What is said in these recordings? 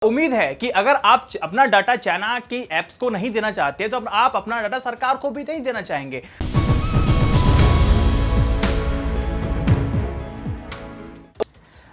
उम्मीद है कि अगर आप अपना डाटा चाइना की एप्स को नहीं देना चाहते तो आप अपना डाटा सरकार को भी नहीं देना चाहेंगे।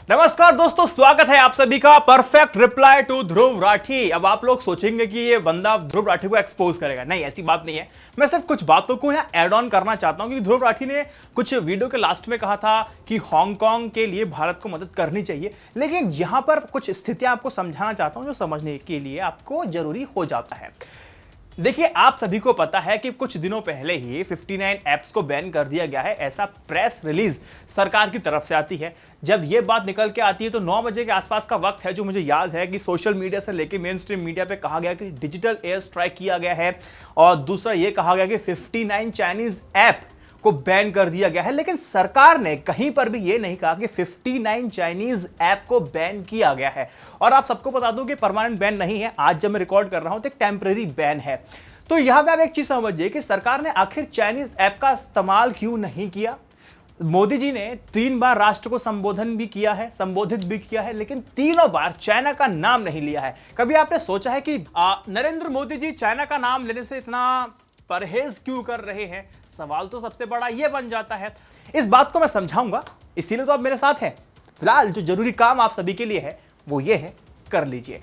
नमस्कार दोस्तों, स्वागत है आप सभी का perfect reply to Dhruv Rathee. अब आप लोग सोचेंगे कि ये बंदा ध्रुव राठी को एक्सपोज करेगा। नहीं, ऐसी बात नहीं है। मैं सिर्फ कुछ बातों को यहाँ ऐड ऑन करना चाहता हूँ कि ध्रुव राठी ने कुछ वीडियो के लास्ट में कहा था कि हांगकांग के लिए भारत को मदद करनी चाहिए, लेकिन यहां पर कुछ स्थितियां आपको समझाना चाहता हूं जो समझने के लिए आपको जरूरी हो जाता है। देखिए, आप सभी को पता है कि कुछ दिनों पहले ही 59 ऐप्स को बैन कर दिया गया है, ऐसा प्रेस रिलीज सरकार की तरफ से आती है। जब यह बात निकल के आती है तो 9 बजे के आसपास का वक्त है, जो मुझे याद है कि सोशल मीडिया से लेकर मेन स्ट्रीम मीडिया पे कहा गया कि डिजिटल एयर स्ट्राइक किया गया है, और दूसरा यह कहा गया कि 59 चाइनीज ऐप को बैन कर दिया गया है। लेकिन सरकार ने कहीं पर भी यह नहीं कहा कि 59 चाइनीज ऐप को बैन किया गया है। और आप सबको बता दूं कि परमानेंट बैन नहीं है। आज जब मैं रिकॉर्ड कर रहा हूं तो एक टेम्परेरी बैन है। तो यहां पे आप एक चीज समझिए कि सरकार ने आखिर चाइनीज ऐप का इस्तेमाल क्यों नहीं किया। मोदी जी ने 3 बार राष्ट्र को संबोधित भी किया है, लेकिन तीनों बार चाइना का नाम नहीं लिया है। कभी आपने सोचा है कि नरेंद्र मोदी जी चाइना का नाम लेने से इतना परहेज क्यों कर रहे हैं? सवाल तो सबसे बड़ा यह बन जाता है। इस बात को मैं समझाऊंगा, इसीलिए तो आप मेरे साथ हैं। फिलहाल जो जरूरी काम आप सभी के लिए है वो ये है, कर लीजिए।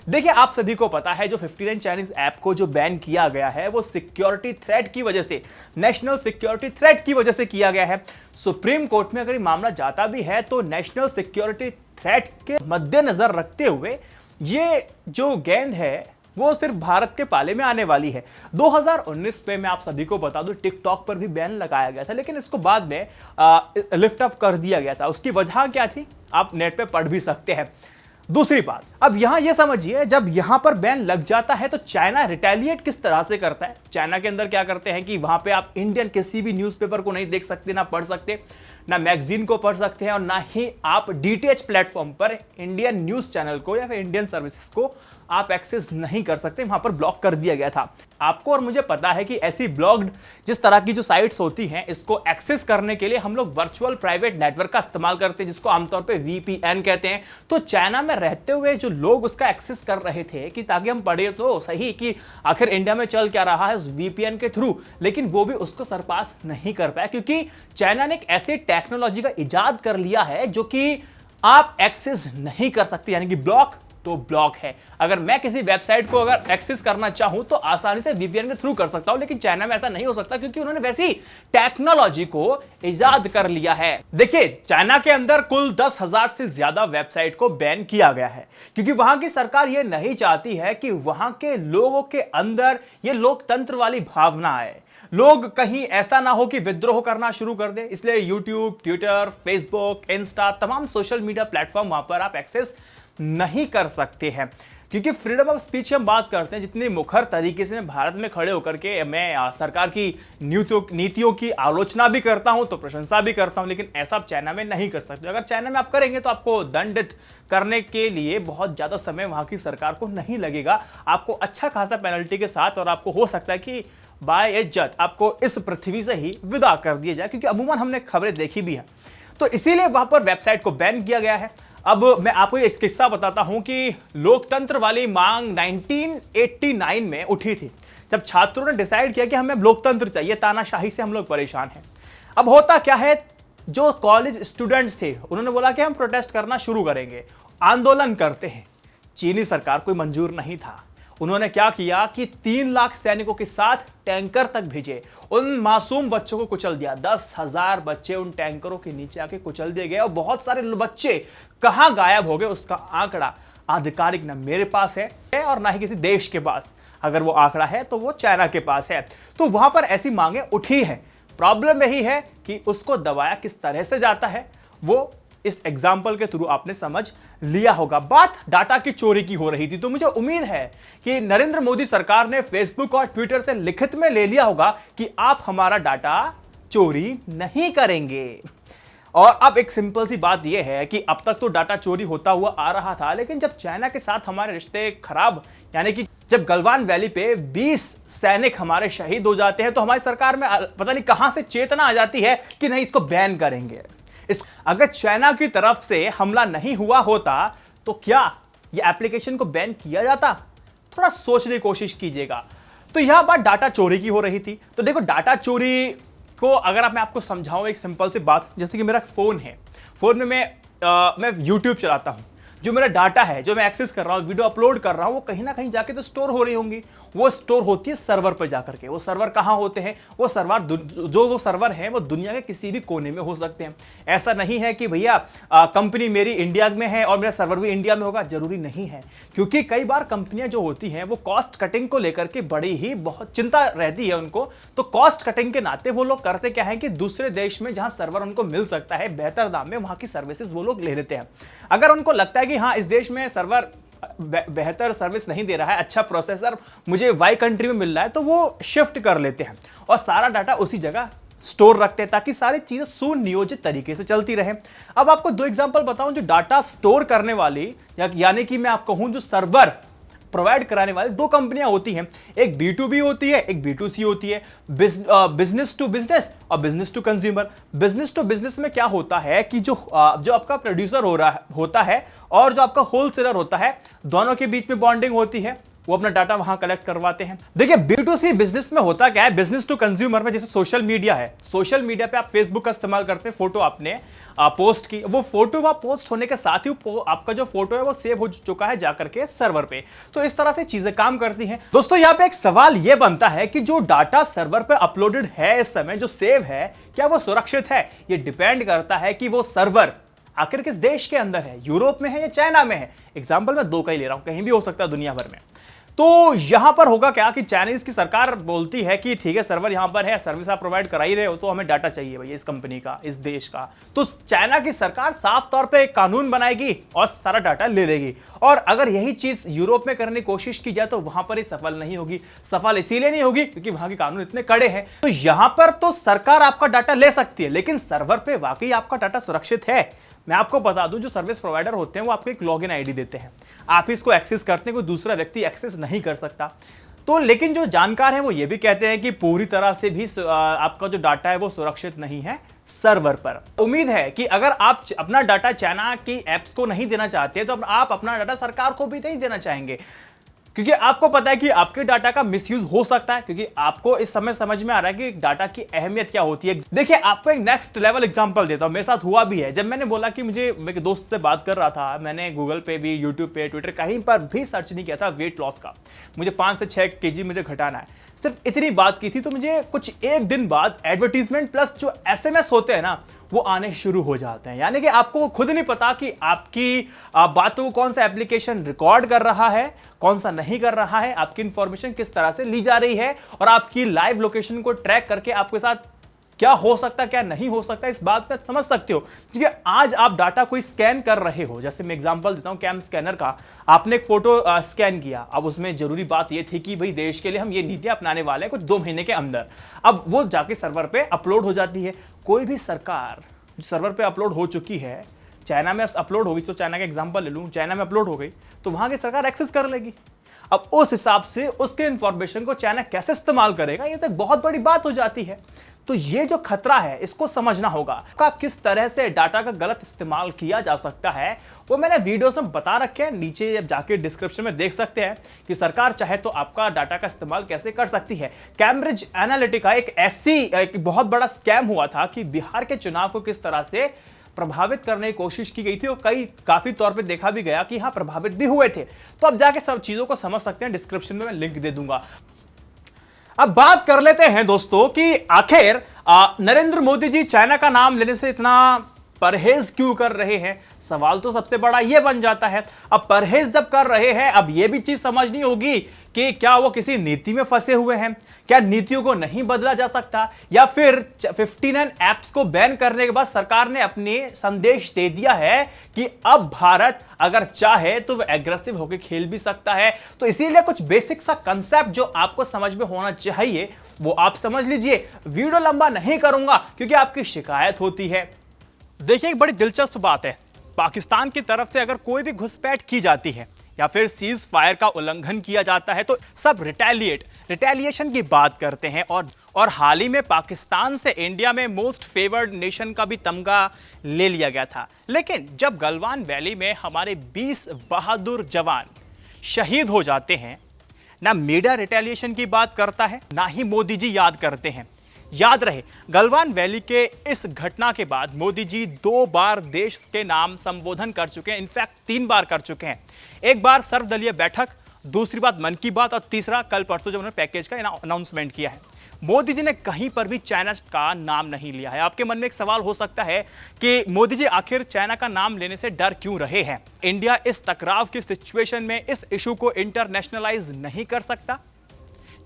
देखिए, आप सभी को पता है जो 59 चाइनीज ऐप को जो बैन किया गया है वो सिक्योरिटी थ्रेट की वजह से, नेशनल सिक्योरिटी थ्रेट की वजह से किया गया है। सुप्रीम कोर्ट में अगर ये मामला जाता भी है तो नेशनल सिक्योरिटी थ्रेट के मद्देनजर रखते हुए ये जो गेंद है वो सिर्फ भारत के पाले में आने वाली है। 2019 पे मैं आप सभी को बता दूं टिकटॉक पर भी बैन लगाया गया था, लेकिन इसको बाद में लिफ्ट अप कर दिया गया था। उसकी वजह क्या थी आप नेट पे पढ़ भी सकते हैं। दूसरी बात, अब यहां यह समझिए, जब यहां पर बैन लग जाता है तो चाइना रिटेलिएट किस तरह से करता है। चाइना के अंदर क्या करते हैं कि वहां पे आप इंडियन किसी भी न्यूज़पेपर को नहीं देख सकते, ना पढ़ सकते, ना मैगजीन को पढ़ सकते हैं, और ना ही आप डीटीएच प्लेटफॉर्म पर इंडियन न्यूज चैनल को या फिर इंडियन सर्विसेज को आप एक्सेस नहीं कर सकते। वहां पर ब्लॉक कर दिया गया था। आपको और मुझे पता है कि ऐसी ब्लॉक्ड जिस तरह की जो साइट्स होती हैं, इसको एक्सेस करने के लिए हम लोग वर्चुअल प्राइवेट नेटवर्क का इस्तेमाल करते हैं, जिसको आमतौर पे वीपीएन कहते हैं। तो चाइना में रहते हुए जो लोग उसका एक्सेस कर रहे थे कि ताकि हम पढ़े तो सही कि आखिर इंडिया में चल क्या रहा है उस वीपीएन के थ्रू, लेकिन वो भी उसको सरपास नहीं कर पाया, क्योंकि चाइना ने एक ऐसे टेक्नोलॉजी का इजाद कर लिया है जो कि आप एक्सेस नहीं कर सकते, यानी कि ब्लॉक तो ब्लॉक है। अगर मैं किसी वेबसाइट को अगर एक्सेस करना चाहूं तो आसानी से वीपीएन के थ्रू कर सकता हूं, लेकिन चाइना में ऐसा नहीं हो सकता, क्योंकि उन्होंने वैसी टेक्नोलॉजी को इजाद कर लिया है। देखिए, चाइना के अंदर कुल 10,000 से ज्यादा वेबसाइट को बैन किया गया है, क्योंकि वहां की सरकार यह नहीं चाहती है कि वहां के लोगों के अंदर यह लोकतंत्र वाली भावना आए। लोग कहीं ऐसा ना हो कि विद्रोह करना शुरू कर दे, इसलिए यूट्यूब, ट्विटर, फेसबुक, इंस्टा, तमाम सोशल मीडिया प्लेटफॉर्म वहां पर आप एक्सेस नहीं कर सकते हैं। क्योंकि फ्रीडम ऑफ स्पीच हम बात करते हैं, जितनी मुखर तरीके से मैं भारत में खड़े होकर के मैं सरकार की नीतियों की आलोचना भी करता हूं तो प्रशंसा भी करता हूं, लेकिन ऐसा आप चाइना में नहीं कर सकते। अगर चाइना में आप करेंगे तो आपको दंडित करने के लिए बहुत ज्यादा समय वहां की सरकार को नहीं लगेगा। आपको अच्छा खासा पेनल्टी के साथ, और आपको हो सकता है कि बाय इज्जत आपको इस पृथ्वी से ही विदा कर दिया जाए, क्योंकि अमूमन हमने खबरें देखी भी हैं। तो इसीलिए वहां पर वेबसाइट को बैन किया गया है। अब मैं आपको एक किस्सा बताता हूं कि लोकतंत्र वाली मांग 1989 में उठी थी, जब छात्रों ने डिसाइड किया कि हमें लोकतंत्र चाहिए, तानाशाही से हम लोग परेशान हैं। अब होता क्या है, जो कॉलेज स्टूडेंट्स थे उन्होंने बोला कि हम प्रोटेस्ट करना शुरू करेंगे, आंदोलन करते हैं। चीनी सरकार को मंजूर नहीं था। उन्होंने क्या किया कि 3 लाख सैनिकों के साथ टैंकर तक भेजे, उन मासूम बच्चों को कुचल दिया। 10,000 बच्चे उन टैंकरों के नीचे आके कुचल दिए गए, और बहुत सारे बच्चे कहां गायब हो गए उसका आंकड़ा आधिकारिक ना मेरे पास है और ना ही किसी देश के पास। अगर वो आंकड़ा है तो वो चाइना के पास है। तो वहां पर ऐसी मांगे उठी है। प्रॉब्लम यही है कि उसको दबाया किस तरह से जाता है, वो इस एग्जाम्पल के थ्रू आपने समझ लिया होगा। बात डाटा की चोरी की हो रही थी, तो मुझे उम्मीद है कि नरेंद्र मोदी सरकार ने फेसबुक और ट्विटर से लिखित में ले लिया होगा कि आप हमारा डाटा चोरी नहीं करेंगे। और अब एक सिंपल सी बात यह है कि अब तक तो डाटा चोरी होता हुआ आ रहा था, लेकिन जब चाइना के साथ हमारे रिश्ते खराब, यानी कि जब गलवान वैली पे 20 सैनिक हमारे शहीद हो जाते हैं, तो हमारी सरकार में पता नहीं कहां से चेतना आ जाती है कि नहीं, इसको बैन करेंगे। अगर चाइना की तरफ से हमला नहीं हुआ होता तो क्या यह एप्लीकेशन को बैन किया जाता? थोड़ा सोचने की कोशिश कीजिएगा। तो यह बात डाटा चोरी की हो रही थी। तो देखो, डाटा चोरी को अगर मैं आपको समझाऊं एक सिंपल सी बात, जैसे कि मेरा फोन है, फोन में मैं यूट्यूब चलाता हूं, जो मेरा डाटा है, जो मैं एक्सेस कर रहा हूं, वीडियो अपलोड कर रहा हूं, वो कहीं ना कहीं जाके तो स्टोर हो रही होंगी। वो स्टोर होती है सर्वर पर जाकर के। वो सर्वर कहां होते हैं? वो सर्वर हैं वो दुनिया के किसी भी कोने में हो सकते हैं। ऐसा नहीं है कि भैया कंपनी मेरी इंडिया में है और मेरा सर्वर भी इंडिया में होगा, जरूरी नहीं है। क्योंकि कई बार कंपनियां जो होती हैं वो कॉस्ट कटिंग को लेकर के बड़ी ही बहुत चिंता रहती है उनको। तो कॉस्ट कटिंग के नाते वो लोग करते क्या है कि दूसरे देश में जहां सर्वर उनको मिल सकता है बेहतर दाम में, वहां की सर्विसेज वो लोग ले लेते हैं। अगर उनको लगता है कि हाँ, इस देश में सर्वर बेहतर सर्विस नहीं दे रहा है, अच्छा प्रोसेसर मुझे वाई कंट्री में मिल रहा है, तो वो शिफ्ट कर लेते हैं और सारा डाटा उसी जगह स्टोर रखते हैं ताकि सारी चीजें सुनियोजित तरीके से चलती रहे। अब आपको दो एग्जांपल बताऊं जो डाटा स्टोर करने वाली, यानी कि मैं आपको कहूं जो सर्वर प्रोवाइड कराने वाली दो कंपनियां होती हैं। एक B2B होती है, एक B2C होती है। बिजनेस टू बिजनेस और business to consumer. Business to business में क्या होता है कि जो आपका प्रोड्यूसर होता है और जो आपका होलसेलर होता है, दोनों के बीच में बॉन्डिंग होती है, वो अपना डाटा वहां कलेक्ट करवाते हैं। देखिए, B2C बिजनेस में होता क्या है, बिजनेस टू कंज्यूमर में जैसे सोशल मीडिया है, सोशल मीडिया पे आप फेसबुक का इस्तेमाल करते हैं, फोटो आपने पोस्ट की, वो फोटो वहां पोस्ट होने के साथ ही आपका जो फोटो है वो सेव हो चुका है जाकर के सर्वर पे। तो इस तरह से चीजें काम करती हैं। दोस्तों, यहां पे एक सवाल यह बनता है कि जो डाटा सर्वर पे अपलोडेड है इस समय, जो सेव है, क्या वो सुरक्षित है? ये डिपेंड करता है कि वो सर्वर आखिर किस देश के अंदर है, यूरोप में है या चाइना में है। एग्जाम्पल मैं दो का ही ले रहा हूं, कहीं भी हो सकता है दुनिया भर में। तो यहां पर होगा क्या कि चाइनीज की सरकार बोलती है कि ठीक है, सर्वर यहां पर है, सर्विस आप प्रोवाइड करा ही रहे हो, तो हमें डाटा चाहिए भैया इस कंपनी का, इस देश का। तो चाइना की सरकार साफ तौर पे एक कानून बनाएगी और सारा डाटा ले लेगी। और अगर यही चीज यूरोप में करने की कोशिश की जाए तो वहां पर ही सफल नहीं होगी। सफल इसीलिए नहीं होगी क्योंकि वहां के कानून इतने कड़े हैं। तो यहां पर तो सरकार आपका डाटा ले सकती है, लेकिन सर्वर पे वाकई आपका डाटा सुरक्षित है? मैं आपको बता दूं, जो सर्विस प्रोवाइडर होते हैं वो आपको एक लॉगिन आईडी देते हैं, आप इसको एक्सेस करते हैं, कोई दूसरा व्यक्ति एक्सेस नहीं कर सकता। तो लेकिन जो जानकार हैं वो ये भी कहते हैं कि पूरी तरह से भी आपका जो डाटा है वो सुरक्षित नहीं है सर्वर पर। उम्मीद है कि अगर आप अपना डाटा चाइना की एप्स को नहीं देना चाहते तो आप अपना डाटा सरकार को भी नहीं देना चाहेंगे, क्योंकि आपको पता है कि आपके डाटा का मिसयूज हो सकता है। क्योंकि आपको इस समय समझ में आ रहा है कि डाटा की अहमियत क्या होती है। देखिए, आपको एक नेक्स्ट लेवल एग्जांपल देता हूं, मेरे साथ हुआ भी है। जब मैंने बोला कि मुझे मेरे दोस्त से बात कर रहा था, मैंने गूगल पे भी, यूट्यूब पे, ट्विटर, कहीं पर भी सर्च नहीं किया था वेट लॉस का, मुझे 5 से 6 kg मुझे घटाना है, सिर्फ इतनी बात की थी। तो मुझे कुछ एक दिन बाद एडवर्टीजमेंट प्लस जो SMS होते हैं ना, वो आने शुरू हो जाते हैं। यानी कि आपको खुद नहीं पता कि आपकी बातों को कौन सा एप्लीकेशन रिकॉर्ड कर रहा है, कौन सा नहीं कर रहा है, आपकी इंफॉर्मेशन किस तरह से ली जा रही है, और आपकी लाइव लोकेशन को ट्रैक करके आपके साथ क्या हो सकता है, क्या नहीं हो सकता, इस बात में समझ सकते हो। क्योंकि आज आप डाटा कोई स्कैन कर रहे हो, जैसे मैं एग्जांपल देता हूं कैम स्कैनर का, आपने एक फोटो स्कैन किया। अब उसमें जरूरी बात यह थी कि भाई देश के लिए हम ये नीतियां अपनाने वाले हैं कुछ 2 महीने के अंदर। अब वो जाके सर्वर पे अपलोड हो जाती है। कोई भी सरकार सर्वर पे अपलोड हो चुकी है, चाइना में अपलोड होगी, तो चाइना का एग्जांपल ले लूं, चाइना में अपलोड हो गई तो वहां की सरकार एक्सेस कर लेगी। अब उस हिसाब से उसके इंफॉर्मेशन को चाइना कैसे इस्तेमाल करेगा, ये तो एक बहुत बड़ी बात हो जाती है। तो ये जो खतरा है इसको समझना होगा। का किस तरह से डाटा का गलत इस्तेमाल किया जा सकता है वो मैंने वीडियोस में बता रखे हैं, नीचे जाके डिस्क्रिप्शन में देख सकते हैं कि सरकार चाहे तो आपका डाटा का इस्तेमाल कैसे कर सकती है। कैम्ब्रिज एनालिटिका एक बहुत बड़ा स्कैम हुआ था कि बिहार के चुनाव को किस तरह से प्रभावित करने की कोशिश की गई थी और काफी तौर पे देखा भी गया कि हाँ, प्रभावित भी हुए थे। तो अब जाके सब चीजों को समझ सकते हैं, डिस्क्रिप्शन में मैं लिंक दे दूंगा। अब बात कर लेते हैं दोस्तों कि आखिर नरेंद्र मोदी जी चाइना का नाम लेने से इतना परहेज क्यों कर रहे हैं। सवाल तो सबसे बड़ा यह बन जाता है। अब परहेज जब कर रहे हैं, अब यह भी चीज समझनी होगी कि क्या वो किसी नीति में फंसे हुए हैं, क्या नीतियों को नहीं बदला जा सकता, या फिर 59 ऐप्स को बैन करने के बाद सरकार ने अपने संदेश दे दिया है कि अब भारत अगर चाहे तो वो एग्रेसिव होकर खेल भी सकता है। तो इसीलिए कुछ बेसिक सा कंसेप्ट जो आपको समझ में होना चाहिए वो आप समझ लीजिए। वीडियो लंबा नहीं करूंगा क्योंकि आपकी शिकायत होती है देखिए, एक बड़ी दिलचस्प बात है। पाकिस्तान की तरफ से अगर कोई भी घुसपैठ की जाती है या फिर सीज फायर का उल्लंघन किया जाता है तो सब रिटेलिएशन की बात करते हैं। और हाल ही में पाकिस्तान से इंडिया में मोस्ट फेवर्ड नेशन का भी तमगा ले लिया गया था। लेकिन जब गलवान वैली में हमारे 20 बहादुर जवान शहीद हो जाते हैं, ना मीडिया रिटेलिएशन की बात करता है, ना ही मोदी जी याद करते हैं। याद रहे, गलवान वैली के इस घटना के बाद मोदी जी 2 बार देश के नाम संबोधन कर चुके हैं। इनफैक्ट 3 बार कर चुके हैं। एक बार सर्वदलीय बैठक, दूसरी बात मन की बात, और तीसरा कल परसों जब उन्होंने पैकेज का अनाउंसमेंट किया है। मोदी जी ने कहीं पर भी चाइना का नाम नहीं लिया है। आपके मन में एक सवाल हो सकता है कि मोदी जी आखिर चाइना का नाम लेने से डर क्यों रहे हैं? इंडिया इस टकराव की सिचुएशन में इस इशू को इंटरनेशनलाइज नहीं कर सकता,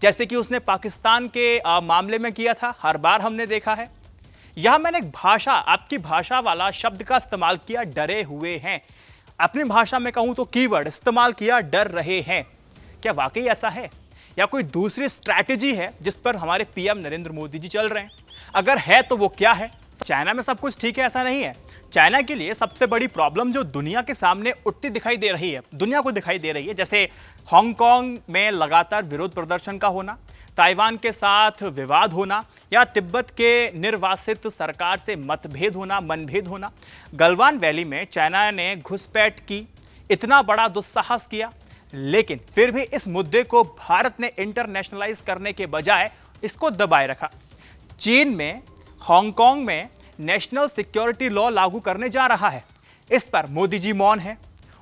जैसे कि उसने पाकिस्तान के मामले में किया था। हर बार हमने देखा है। यहां मैंने एक आपकी भाषा वाला शब्द का इस्तेमाल किया, डरे हुए हैं। अपनी भाषा में कहूं तो कीवर्ड इस्तेमाल किया, डर रहे हैं। क्या वाकई ऐसा है या कोई दूसरी स्ट्रैटेजी है जिस पर हमारे पीएम नरेंद्र मोदी जी चल रहे हैं? अगर है तो वो क्या है? चाइना में सब कुछ ठीक है, ऐसा नहीं है। चाइना के लिए सबसे बड़ी प्रॉब्लम जो दुनिया के सामने उठती दिखाई दे रही है, दुनिया को दिखाई दे रही है, जैसे हांगकांग में लगातार विरोध प्रदर्शन का होना, ताइवान के साथ विवाद होना, या तिब्बत के निर्वासित सरकार से मनभेद होना। गलवान वैली में चाइना ने घुसपैठ की, इतना बड़ा दुस्साहस किया, लेकिन फिर भी इस मुद्दे को भारत ने इंटरनेशनलाइज करने के बजाय इसको दबाए रखा। चीन में हांगकांग में नेशनल सिक्योरिटी लॉ लागू करने जा रहा है, इस पर मोदी जी मौन है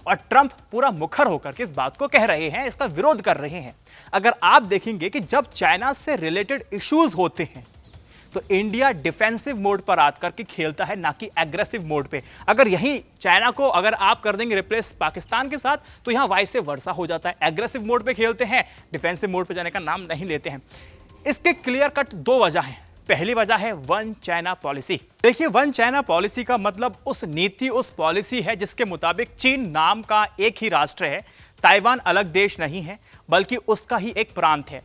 और ट्रंप पूरा मुखर होकर के इस बात को कह रहे हैं, इसका विरोध कर रहे हैं। अगर आप देखेंगे कि जब चाइना से रिलेटेड इश्यूज होते हैं तो इंडिया डिफेंसिव मोड पर आकर के खेलता है, ना कि एग्रेसिव मोड पे। अगर यही चाइना को अगर आप कर देंगे रिप्लेस पाकिस्तान के साथ, तो यहां वाइस वर्सा हो जाता है। एग्रेसिव मोड पे खेलते हैं, डिफेंसिव मोड पे जाने का नाम नहीं लेते हैं। इसके क्लियर कट 2 वजह हैं। पहली वजह है वन चाइना पॉलिसी। देखिए, वन चाइना पॉलिसी का मतलब उस नीति, उस पॉलिसी है जिसके मुताबिक चीन नाम का एक ही राष्ट्र है, ताइवान अलग देश नहीं है, बल्कि उसका ही एक प्रांत है,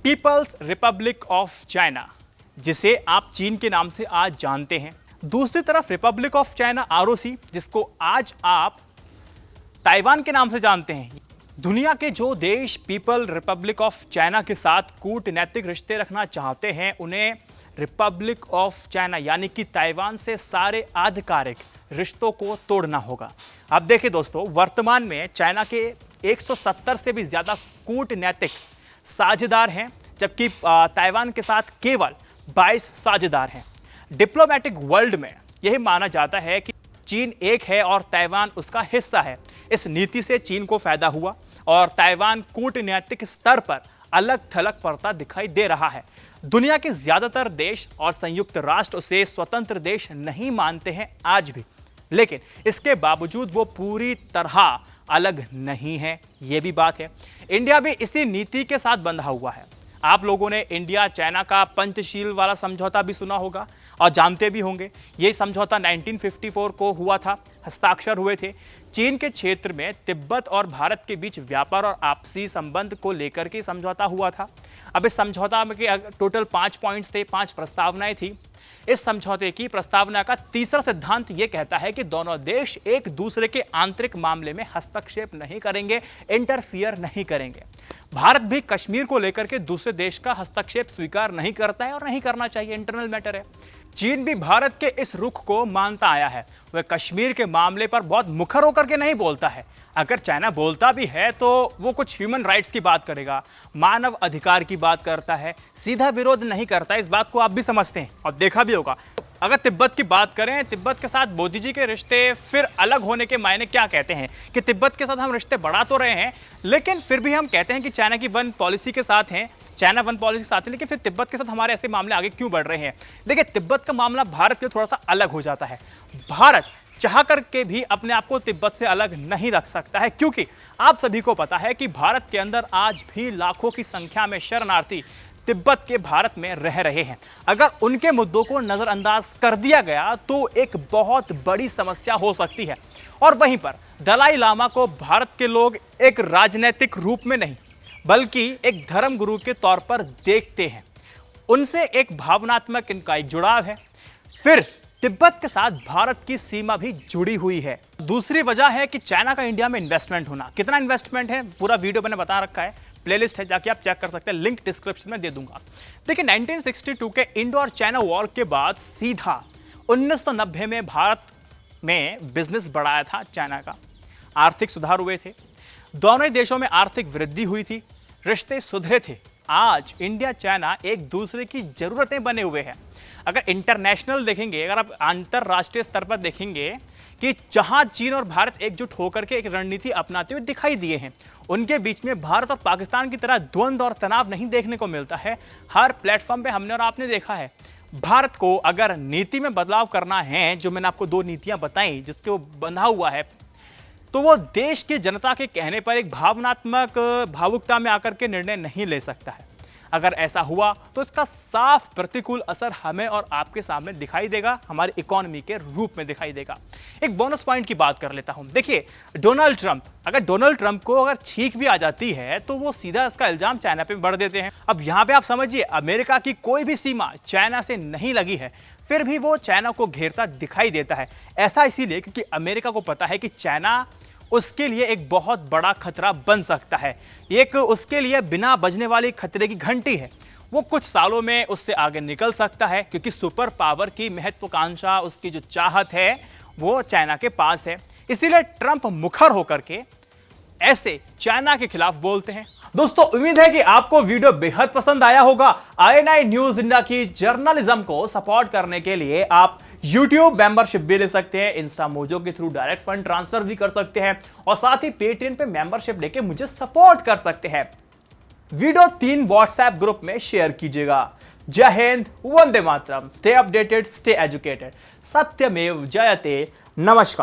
पीपल्स रिपब्लिक ऑफ चाइना, जिसे आप चीन के नाम से आज जानते हैं। दूसरी तरफ रिपब्लिक ऑफ चाइना आरओसी, जिसको आज आप ताइवान के नाम से जानते हैं। दुनिया के जो देश पीपल रिपब्लिक ऑफ चाइना के साथ कूटनैतिक रिश्ते रखना चाहते हैं, उन्हें रिपब्लिक ऑफ चाइना यानी कि ताइवान से सारे आधिकारिक रिश्तों को तोड़ना होगा। अब देखिए दोस्तों, वर्तमान में चाइना के 170 से भी ज्यादा कूटनैतिक साझेदार हैं, जबकि ताइवान के साथ केवल 22 साझेदार हैं। डिप्लोमेटिक वर्ल्ड में यही माना जाता है कि चीन एक है और ताइवान उसका हिस्सा है। इस नीति से चीन को फायदा हुआ और ताइवान कूटनीतिक स्तर पर अलग थलग पड़ता दिखाई दे रहा है। दुनिया के ज्यादातर देश और संयुक्त राष्ट्र उसे स्वतंत्र देश नहीं मानते हैं आज भी, लेकिन इसके बावजूद वो पूरी तरह अलग नहीं है, ये भी बात है। इंडिया भी इसी नीति के साथ बंधा हुआ है। आप लोगों ने इंडिया चाइना का पंचशील वाला समझौता भी सुना होगा और जानते भी होंगे। ये समझौता 1954 को हुआ था, हस्ताक्षर हुए थे। चीन के क्षेत्र में तिब्बत और भारत के बीच व्यापार और आपसी संबंध को लेकर के समझौता हुआ था। अब इस समझौता में टोटल 5 पॉइंट्स थे, 5 प्रस्तावनाएं थी। इस समझौते की प्रस्तावना का तीसरा सिद्धांत यह कहता है कि दोनों देश एक दूसरे के आंतरिक मामले में हस्तक्षेप नहीं करेंगे, इंटरफियर नहीं करेंगे। भारत भी कश्मीर को लेकर के दूसरे देश का हस्तक्षेप स्वीकार नहीं करता है और नहीं करना चाहिए, इंटरनल मैटर है। चीन भी भारत के इस रुख को मानता आया है। वह कश्मीर के मामले पर बहुत मुखर होकर के नहीं बोलता है। अगर चाइना बोलता भी है तो वो कुछ ह्यूमन राइट्स की बात करेगा, मानव अधिकार की बात करता है, सीधा विरोध नहीं करता। इस बात को आप भी समझते हैं और देखा भी होगा। अगर तिब्बत की बात करें, तिब्बत के साथ मोदी जी के रिश्ते फिर अलग होने के मायने क्या कहते हैं कि तिब्बत के साथ हम रिश्ते बढ़ा तो रहे हैं, लेकिन फिर भी हम कहते हैं कि चाइना की वन पॉलिसी के साथ हैं, चाइना वन पॉलिसी के साथ है, लेकिन फिर तिब्बत के साथ हमारे ऐसे मामले आगे क्यों बढ़ रहे हैं? देखिए, तिब्बत का मामला भारत के थोड़ा सा अलग हो जाता है। भारत चाह करके भी अपने आप को तिब्बत से अलग नहीं रख सकता है, क्योंकि आप सभी को पता है कि भारत के अंदर आज भी लाखों की संख्या में शरणार्थी तिब्बत के भारत में रह रहे हैं। अगर उनके मुद्दों को नजरअंदाज कर दिया गया तो एक बहुत बड़ी समस्या हो सकती है। और वहीं पर दलाई लामा को भारत के लोग एक राजनीतिक रूप में नहीं बल्कि एक धर्म गुरु के तौर पर देखते हैं। उनसे एक भावनात्मक इनका एक जुड़ाव है। फिर तिब्बत के साथ भारत की सीमा भी जुड़ी हुई है। दूसरी वजह है कि चाइना का इंडिया में इन्वेस्टमेंट होना। कितना इन्वेस्टमेंट है पूरा वीडियो मैंने बता रखा है, प्लेलिस्ट है, जाके आप चेक कर सकते हैं, लिंक डिस्क्रिप्शन में दे दूंगा। देखिए 1962 के इंडो और चाइना वॉर के बाद सीधा 1990 में भारत में बिजनेस बढ़ाया था चाइना का। आर्थिक सुधार हुए थे, दोनों ही देशों में आर्थिक वृद्धि हुई थी, रिश्ते सुधरे थे। आज इंडिया चाइना एक दूसरे की जरूरतें बने हुए हैं। अगर इंटरनेशनल देखेंगे, अगर आप अंतरराष्ट्रीय स्तर पर देखेंगे कि जहां चीन और भारत एकजुट होकर के एक रणनीति अपनाते हुए दिखाई दिए हैं, उनके बीच में भारत और पाकिस्तान की तरह द्वंद्व और तनाव नहीं देखने को मिलता है। हर प्लेटफॉर्म पे हमने और आपने देखा है। भारत को अगर नीति में बदलाव करना है, जो मैंने आपको 2 नीतियां बताई जिसके वो बंधा हुआ है, तो वो देश की जनता के कहने पर एक भावनात्मक भावुकता में आकर के निर्णय नहीं ले सकता है। अगर ऐसा हुआ तो इसका साफ प्रतिकूल असर हमें और आपके सामने दिखाई देगा, हमारी इकोनॉमी के रूप में दिखाई देगा। एक बोनस पॉइंट की बात कर लेता हूं। देखिए डोनाल्ड ट्रंप, अगर डोनाल्ड ट्रंप को अगर छींक भी आ जाती है तो वो सीधा इसका इल्जाम चाइना पे बढ़ देते हैं। अब यहां पे आप समझिए, अमेरिका की कोई भी सीमा चाइना से नहीं लगी है, फिर भी वो चाइना को घेरता दिखाई देता है। ऐसा इसीलिए क्योंकि अमेरिका को पता है कि चाइना उसके लिए एक बहुत बड़ा खतरा बन सकता है, एक उसके लिए बिना बजने वाली खतरे की घंटी है। वो कुछ सालों में उससे आगे निकल सकता है क्योंकि सुपर पावर की महत्वाकांक्षा, उसकी जो चाहत है वो चाइना के पास है। इसीलिए ट्रंप मुखर होकर के ऐसे चाइना के खिलाफ बोलते हैं। दोस्तों उम्मीद है कि आपको वीडियो बेहद पसंद आया होगा। INI न्यूज इंडिया की जर्नलिज्म को सपोर्ट करने के लिए आप YouTube मेंबरशिप भी ले सकते हैं, इंस्टा मोजो के थ्रू डायरेक्ट फंड ट्रांसफर भी कर सकते हैं और साथ ही पेटीएम पे मेंबरशिप लेके मुझे सपोर्ट कर सकते हैं। वीडियो 3 व्हाट्सएप ग्रुप में शेयर कीजिएगा। जय Hind, Vande Mataram. Stay updated, stay educated, सत्यमेव जयते। नमस्कार।